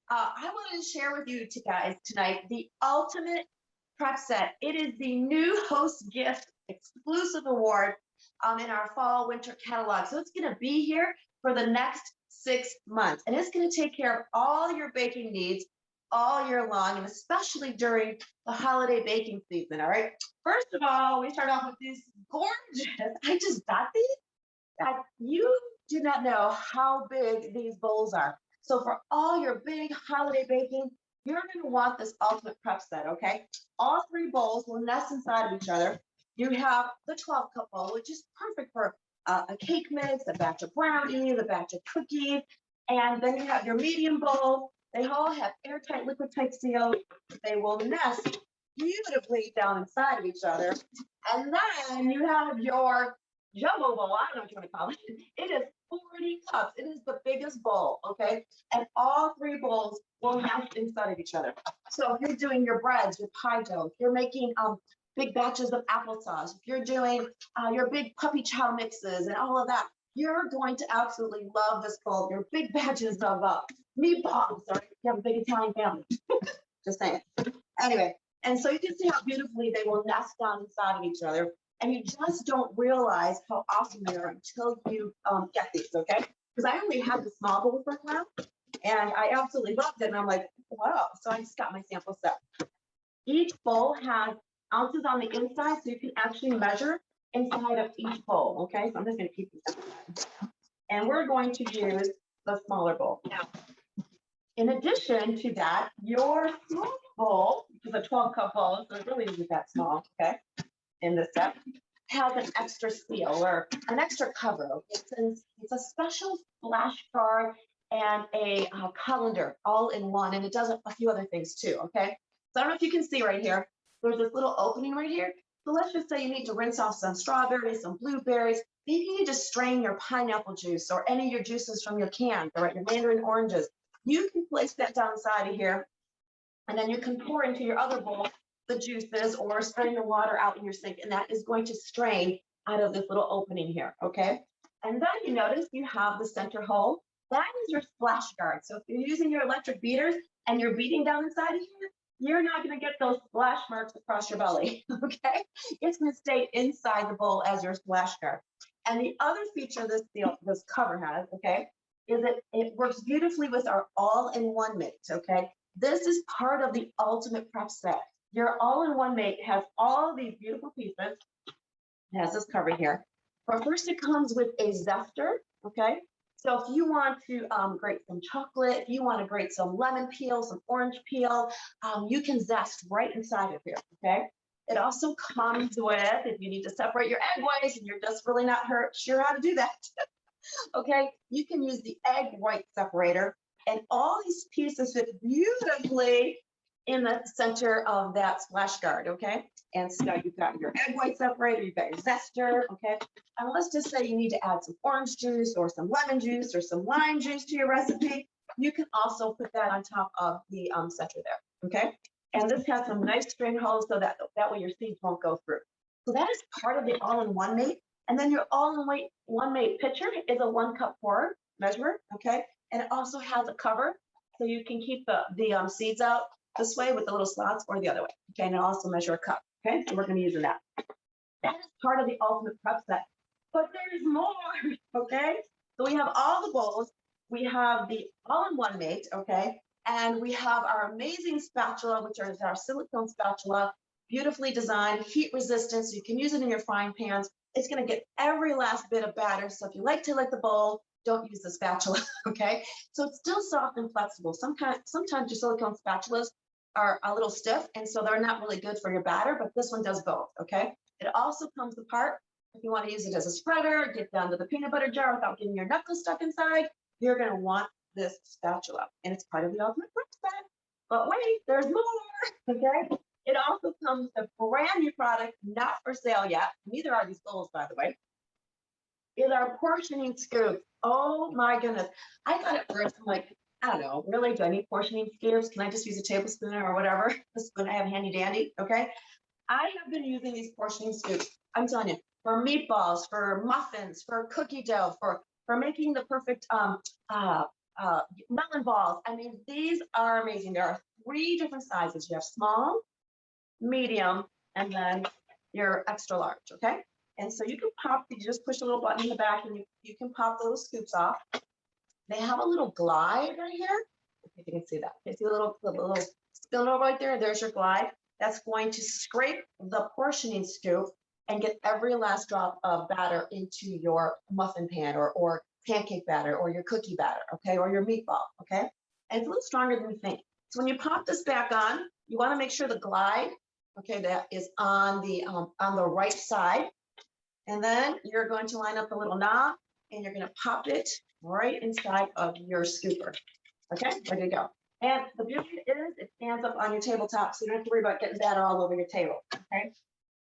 I wanted to share with you guys tonight the ultimate prep set. It is the new host gift exclusive award in our fall winter catalog. So it's going to be here for the next 6 months, and it's going to take care of all your baking needs all year long, and especially during the holiday baking season. All right. First of all, we start off with these gorgeous. I just got these. That you do not know how big these bowls are. So for all your big holiday baking, you're going to want this ultimate prep set, okay? All three bowls will nest inside of each other. You have the 12 cup bowl, which is perfect for a cake mix, a batch of brownies, a batch of cookies. And then you have your medium bowl. They all have airtight liquid type seal. They will nest beautifully down inside of each other. And then you have your jumbo bowl, I don't know what you want to call it. It is 40 cups. It is the biggest bowl, okay? And all three bowls will nest inside of each other. So if you're doing your breads, your pie dough, if you're making big batches of applesauce, if you're doing your big puppy chow mixes and all of that, you're going to absolutely love this bowl. Your big batches of meatballs, or if you have a big Italian family. Just saying. Anyway, and so you can see how beautifully they will nest down inside of each other. And you just don't realize how awesome they are until you get these, okay? Because I only had the small bowl for a while, and I absolutely loved it. And I'm like, wow. So I just got my sample set. Each bowl has ounces on the inside, so you can actually measure inside of each bowl, okay? So I'm just going to keep these inside. And we're going to use the smaller bowl. Now, in addition to that, your small bowl, which is a 12 cup bowl, so it really isn't that small, okay? In this set, has an extra seal or an extra cover. It's a special flashcard and a colander all in one, and it does a few other things too, okay? So I don't know if you can see right here, there's this little opening right here. So let's just say you need to rinse off some strawberries, some blueberries. Maybe you need to strain your pineapple juice or any of your juices from your can, or your mandarin oranges. You can place that down inside of here, and then you can pour into your other bowl the juices or strain the water out in your sink, and that is going to strain out of this little opening here, okay? And then you notice you have the center hole. That is your splash guard. So if you're using your electric beaters and you're beating down inside of here, you're not going to get those splash marks across your belly, okay? It's going to stay inside the bowl as your splash guard. And the other feature this cover has, okay, is that it works beautifully with our all-in-one mate, okay? This is part of the ultimate prep set. Your all-in-one mate has all these beautiful pieces. It has this cover here. But first it comes with a zester, okay? So if you want to grate some chocolate, if you want to grate some lemon peel, some orange peel, you can zest right inside of here, okay? It also comes with, if you need to separate your egg whites and you're just really not sure how to do that, okay? You can use the egg white separator, and all these pieces fit beautifully in the center of that splash guard, okay? And so you've got your egg white separator, you've got your zester, okay? And let's just say you need to add some orange juice or some lemon juice or some lime juice to your recipe. You can also put that on top of the center there, okay? And this has some nice strain holes so that way your seeds won't go through. So that is part of the all-in-one mate. And then your all-in-one mate pitcher is a 1 cup pour measure, okay? And it also has a cover so you can keep the seeds out this way with the little slots or the other way, okay? And also measure a cup, okay? So we're going to use that. That is part of the ultimate prep set. But there's more, okay? So we have all the bowls. We have the all-in-one mate, okay? And we have our amazing spatula, which is our silicone spatula, beautifully designed, heat resistant, so you can use it in your frying pans. It's going to get every last bit of batter. So if you like to lick the bowl, don't use the spatula, okay? So it's still soft and flexible. Sometimes your silicone spatulas are a little stiff, and so they're not really good for your batter, but this one does both, okay? It also comes apart. If you want to use it as a spreader, get down to the peanut butter jar without getting your knuckles stuck inside, you're going to want this spatula, and it's part of the ultimate prep set. But wait, there's more, okay? It also comes with a brand new product, not for sale yet. Neither are these bowls, by the way. Is our portioning scoop. Oh my goodness. I thought at first, I'm like, I don't know, really, do I need portioning scoops? Can I just use a tablespoon or whatever? The spoon I have handy dandy, okay? I have been using these portioning scoops, I'm telling you, for meatballs, for muffins, for cookie dough, for making the perfect melon balls. I mean, these are amazing. There are 3 different sizes. You have small, medium, and then your extra large, okay? And so you can pop, you just push a little button in the back and you can pop the little scoops off. They have a little glide right here. If you can see that. You see the little spin over right there? There's your glide. That's going to scrape the portioning scoop and get every last drop of batter into your muffin pan or pancake batter or your cookie batter, okay? Or your meatball, okay? And it's a little stronger than you think. So when you pop this back on, you want to make sure the glide, okay, that is on the right side. And then you're going to line up the little knob and you're going to pop it right inside of your scooper. Okay, ready to go. And the beauty is it stands up on your tabletop, so you don't have to worry about getting batter all over your table. Okay,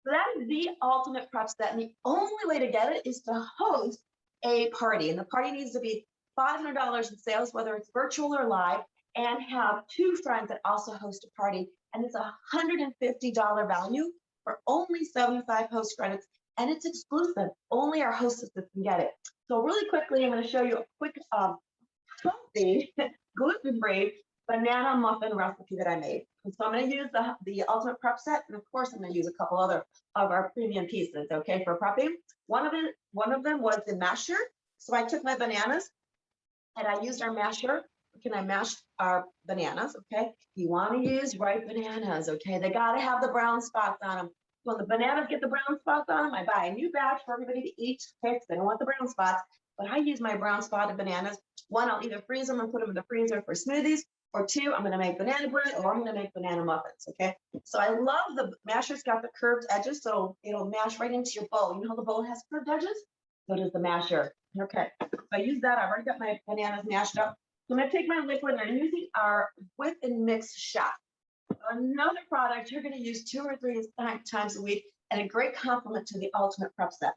so that is the ultimate prep set. And the only way to get it is to host a party. And the party needs to be $500 in sales, whether it's virtual or live, and have 2 friends that also host a party. And it's a $150 value for only 75 host credits. And it's exclusive. Only our hostesses can get it. So really quickly, I'm going to show you a quick healthy gluten-free banana muffin recipe that I made. And so I'm going to use the ultimate prep set, and of course I'm going to use a couple other of our premium pieces, okay, for prepping. One of them was the masher. So I took my bananas and I used our masher. Can I mash our bananas? Okay, you want to use ripe bananas. Okay, they got to have the brown spots on them. When the bananas get the brown spots on them, I buy a new batch for everybody to eat. Okay, because they don't want the brown spots. But I use my brown spotted bananas. 1, I'll either freeze them and put them in the freezer for smoothies, or 2, I'm going to make banana bread, or I'm going to make banana muffins. Okay, so I love the masher's got the curved edges, so it'll mash right into your bowl. You know how the bowl has curved edges? So does the masher. Okay, so I use that. I've already got my bananas mashed up. So I'm going to take my liquid, and I'm using our whip and mix shot. Another product you're going to use 2 or 3 times a week, and a great complement to the ultimate prep set.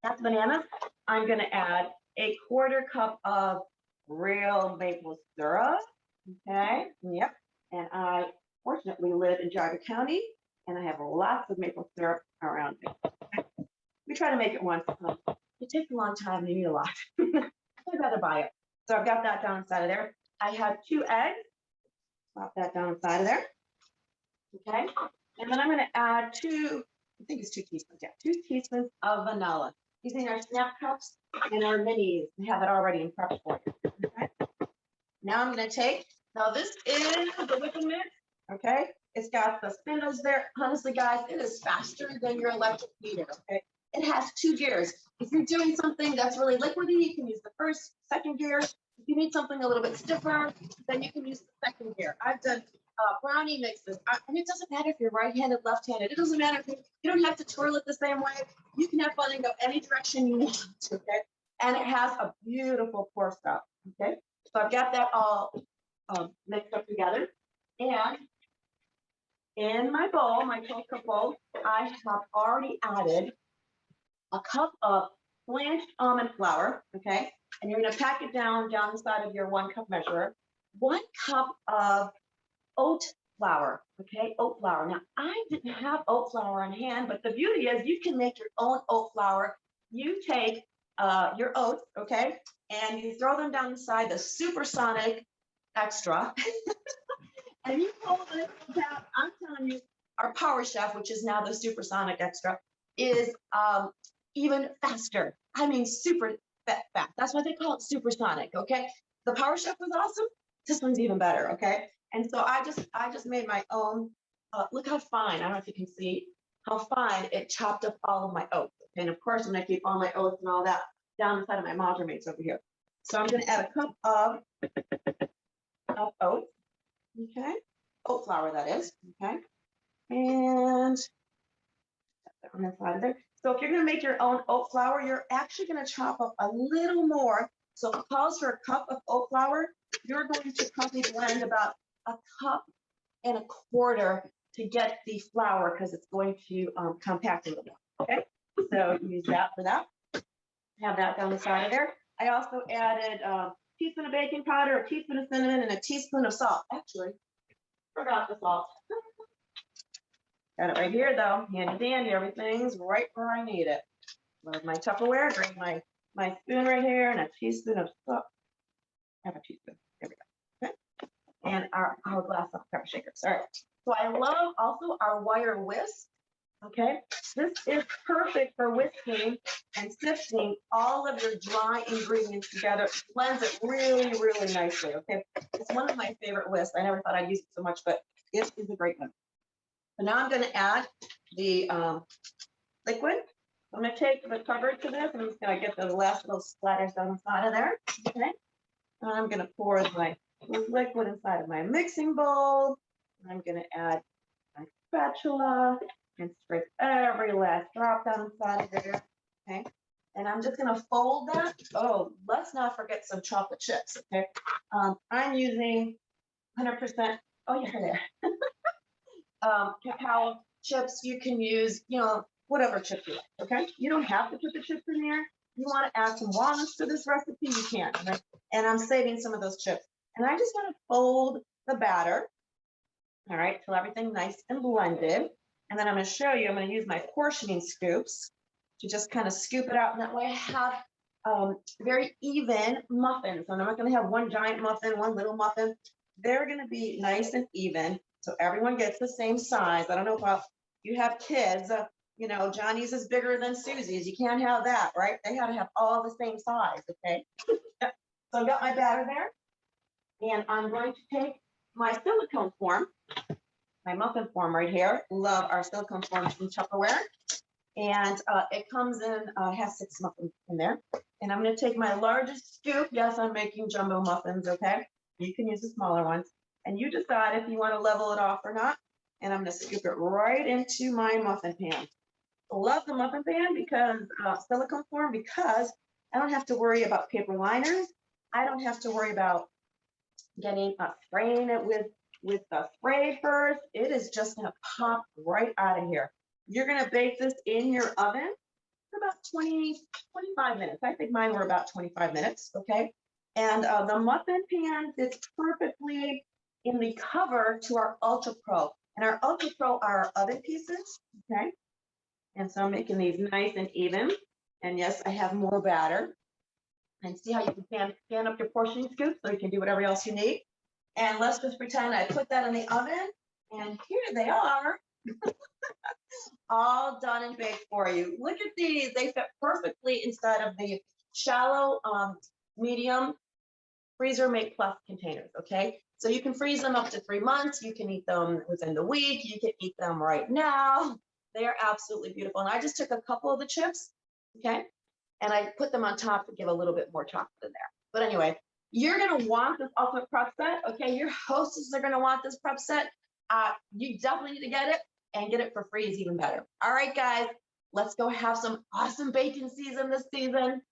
That's bananas. I'm going to add a 1/4 cup of real maple syrup. Okay. Yep. And I fortunately live in Geauga County, and I have lots of maple syrup around me. Okay? We try to make it once. It takes a long time. You need a lot. I'd rather buy it. So I've got that down inside of there. I have 2 eggs. Pop that down inside of there. Okay. And then I'm going to add 2, I think it's 2 teaspoons. Yeah, 2 teaspoons of vanilla. Using our snap cups and our minis. We have it already in prep for you. Okay. Now I'm going to take, now this is the whip and mix. Okay. It's got the spindles there. Honestly, guys, it is faster than your electric heater. Okay. It has 2 gears. If you're doing something that's really liquidy, you can use the first, second gear. If you need something a little bit stiffer, then you can use the second gear. I've done brownie mixes, and it doesn't matter if you're right-handed, left-handed. It doesn't matter if you don't have to twirl it the same way. You can have fun and go any direction you want to, okay? And it has a beautiful pour stop, okay? So I've got that all mixed up together. And in my bowl, my 12-cup bowl, I have already added a cup of blanched almond flour, okay? And you're going to pack it down the side of your 1 cup measurer. 1 cup of oat flour, okay? Oat flour. Now, I didn't have oat flour on hand, but the beauty is you can make your own oat flour. You take your oats, okay? And you throw them down inside the supersonic extra. And you hold it down. I'm telling you, our Power Chef, which is now the supersonic extra, is even faster. I mean, super fast. That's why they call it supersonic, okay? The Power Chef was awesome. This one's even better, okay? And so I just made my own. Look how fine. I don't know if you can see how fine it chopped up all of my oats. Okay? And of course, I'm going to keep all my oats and all that down inside of my module mates over here. So I'm going to add a cup of oats. Okay, oat flour that is. Okay, and that on the side of there. So if you're going to make your own oat flour, you're actually going to chop up a little more. So if it calls for a cup of oat flour, you're going to probably blend about 1.25 cups to get the flour because it's going to compact a little bit. Okay, so use that for that. Have that down the side of there. I also added a teaspoon of baking powder, a teaspoon of cinnamon, and a teaspoon of salt. Actually, forgot the salt. Got it right here though, handy dandy. Everything's right where I need it. With my Tupperware, bring my spoon right here and a teaspoon of salt. have a teaspoon. There we go. Okay. And our glass of pepper shakers. All right. So I love also our wire whisk. Okay. This is perfect for whisking and sifting all of your dry ingredients together. It blends it really, really nicely. Okay. It's one of my favorite whisks. I never thought I'd use it so much, but it is a great one. So now I'm going to add the liquid. I'm going to take the cover to this. I'm just going to get the last little splatters down the side of there. Okay. And I'm going to pour my liquid inside of my mixing bowl. I'm going to add my spatula and scrape every last drop down inside of there. Okay. And I'm just going to fold that. Oh, let's not forget some chocolate chips. Okay. I'm using 100%. Oh, yeah, there. Cacao chips. You can use, whatever chip you like. Okay. You don't have to put the chips in there. You want to add some walnuts to this recipe, you can. Right? And I'm saving some of those chips. And I just want to fold the batter. All right, till everything nice and blended. And then I'm going to show you, I'm going to use my portioning scoops to just kind of scoop it out. And that way I have very even muffins. And I'm not going to have one giant muffin, one little muffin. They're going to be nice and even. So everyone gets the same size. I don't know about you have kids, Johnny's is bigger than Susie's. You can't have that, right? They got to have all the same size, okay? So I've got my batter there. And I'm going to take my silicone form, my muffin form right here. Love our silicone forms from Tupperware. And it comes in, has 6 muffins in there. And I'm going to take my largest scoop. Yes, I'm making jumbo muffins, okay? You can use the smaller ones. And you decide if you want to level it off or not. And I'm going to scoop it right into my muffin pan. I love the muffin pan because silicone form, because I don't have to worry about paper liners. I don't have to worry about spraying it with the spray first. It is just going to pop right out of here. You're going to bake this in your oven for about 25 minutes. I think mine were about 25 minutes. Okay. And the muffin pan fits perfectly in the cover to our Ultra Pro. And our Ultra Pro are our oven pieces. Okay. And so I'm making these nice and even. And yes, I have more batter. And see how you can fan up your portioning scoop so you can do whatever else you need. And let's just pretend I put that in the oven. And here they are. All done and baked for you. Look at these. They fit perfectly inside of the shallow, medium freezer make plus containers. Okay. So you can freeze them up to 3 months. You can eat them within the week. You can eat them right now. They are absolutely beautiful. And I just took a couple of the chips, okay, and I put them on top to give a little bit more chocolate in there. But anyway, you're going to want this ultimate prep set, okay? Your hostess are going to want this prep set. You definitely need to get it, and get it for free is even better. All right, guys, let's go have some awesome baking season this season.